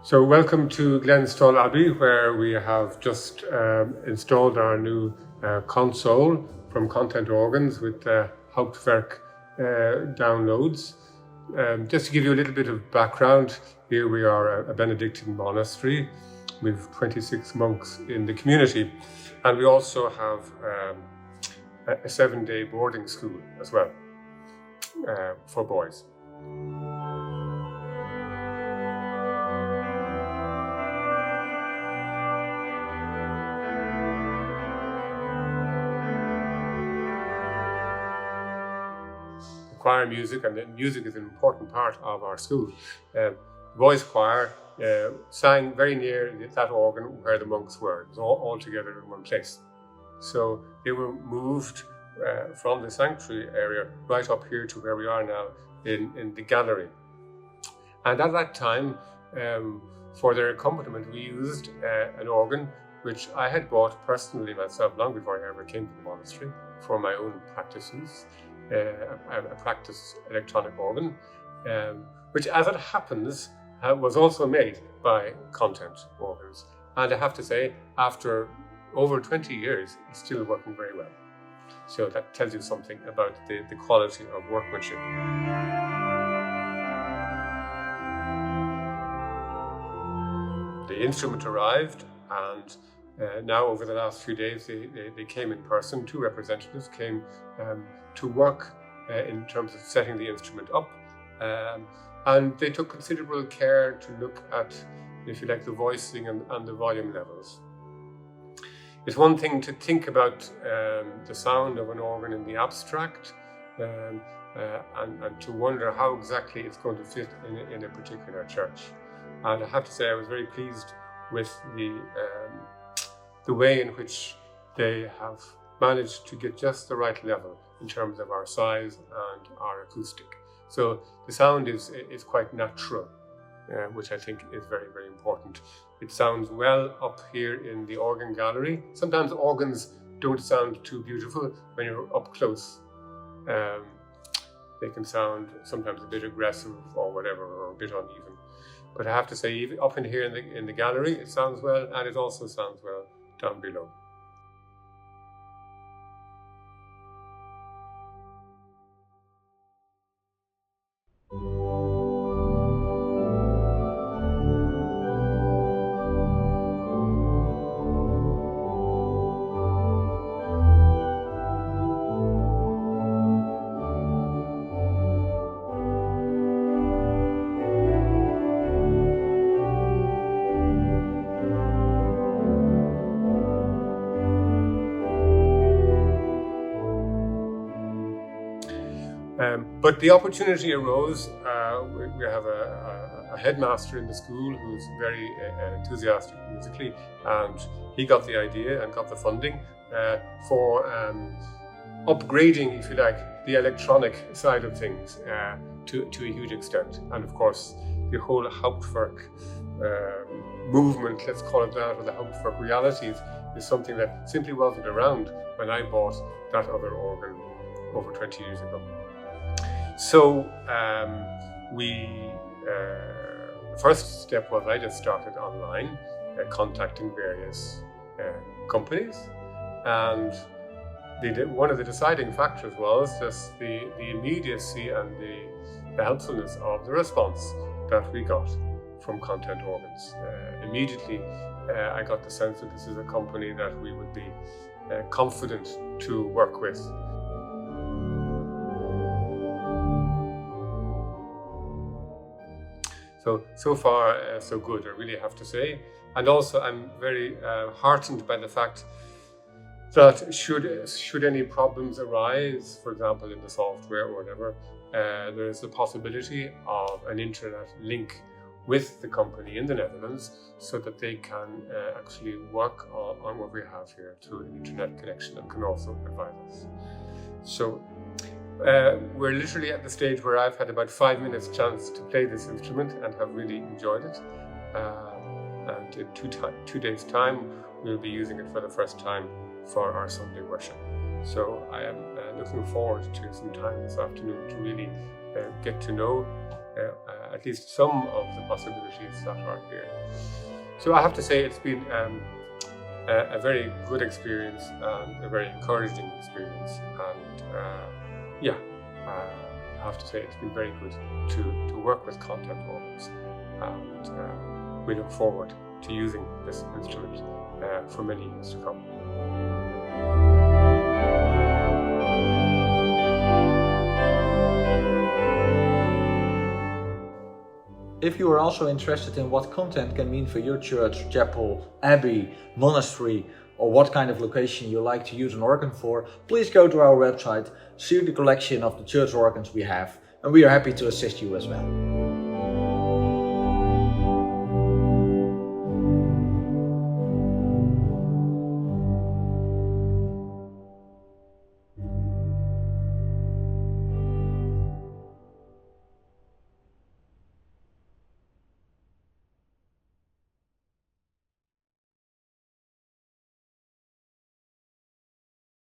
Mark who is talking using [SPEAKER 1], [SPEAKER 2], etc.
[SPEAKER 1] So welcome to Glenstal Abbey, where we have just installed our new console from Content Organs with Hauptwerk downloads. Just to give you a little bit of background, here we are a Benedictine monastery with 26 monks in the community, and we also have a 7-day boarding school as well for boys. Choir music, and music is an important part of our school. The boys' choir sang very near that organ where the monks were. It was all together in one place. So they were moved from the sanctuary area right up here to where we are now in the gallery. And at that time, for their accompaniment, we used an organ which I had bought personally myself long before I ever came to the monastery for my own practices. A practice electronic organ, which, as it happens, was also made by Content Organs. And I have to say, after over 20 years, it's still working very well. So that tells you something about the quality of workmanship. The instrument arrived, and now over the last few days they came in person. 2 representatives came to work in terms of setting the instrument up, and they took considerable care to look at, if you like, the voicing and the volume levels. It's one thing to think about the sound of an organ in the abstract and to wonder how exactly it's going to fit in a particular church. And I have to say I was very pleased with the way in which they have managed to get just the right level in terms of our size and our acoustic. So the sound is quite natural, which I think is very, very important. It sounds well up here in the organ gallery. Sometimes organs don't sound too beautiful when you're up close. They can sound sometimes a bit aggressive or whatever, or a bit uneven. But I have to say, even up in here in the gallery, it sounds well, and it also sounds well down below. But the opportunity arose. We have a headmaster in the school who's very enthusiastic musically, and he got the idea and got the funding for upgrading, if you like, the electronic side of things to a huge extent. And of course, the whole Hauptwerk movement, let's call it that, or the Hauptwerk realities, is something that simply wasn't around when I bought that other organ over 20 years ago. So the first step was I just started online, contacting various companies, and one of the deciding factors was just the immediacy and the helpfulness of the response that we got from Content Organs. Immediately I got the sense that this is a company that we would be confident to work with. So far, so good, I really have to say. And also, I'm very heartened by the fact that should any problems arise, for example, in the software or whatever, there is the possibility of an internet link with the company in the Netherlands so that they can actually work on what we have here through an internet connection and can also advise us. So we're literally at the stage where I've had about 5 minutes chance to play this instrument and have really enjoyed it. And in 2 days' time, we'll be using it for the first time for our Sunday worship. So I am looking forward to some time this afternoon to really get to know at least some of the possibilities that are here. So I have to say it's been a very good experience and a very encouraging experience, and I have to say it's been very good to work with content owners, and we look forward to using this instrument for many years to come.
[SPEAKER 2] If you are also interested in what content can mean for your church, chapel, abbey, monastery, or what kind of location you like to use an organ for, please go to our website, see the collection of the church organs we have, and we are happy to assist you as well.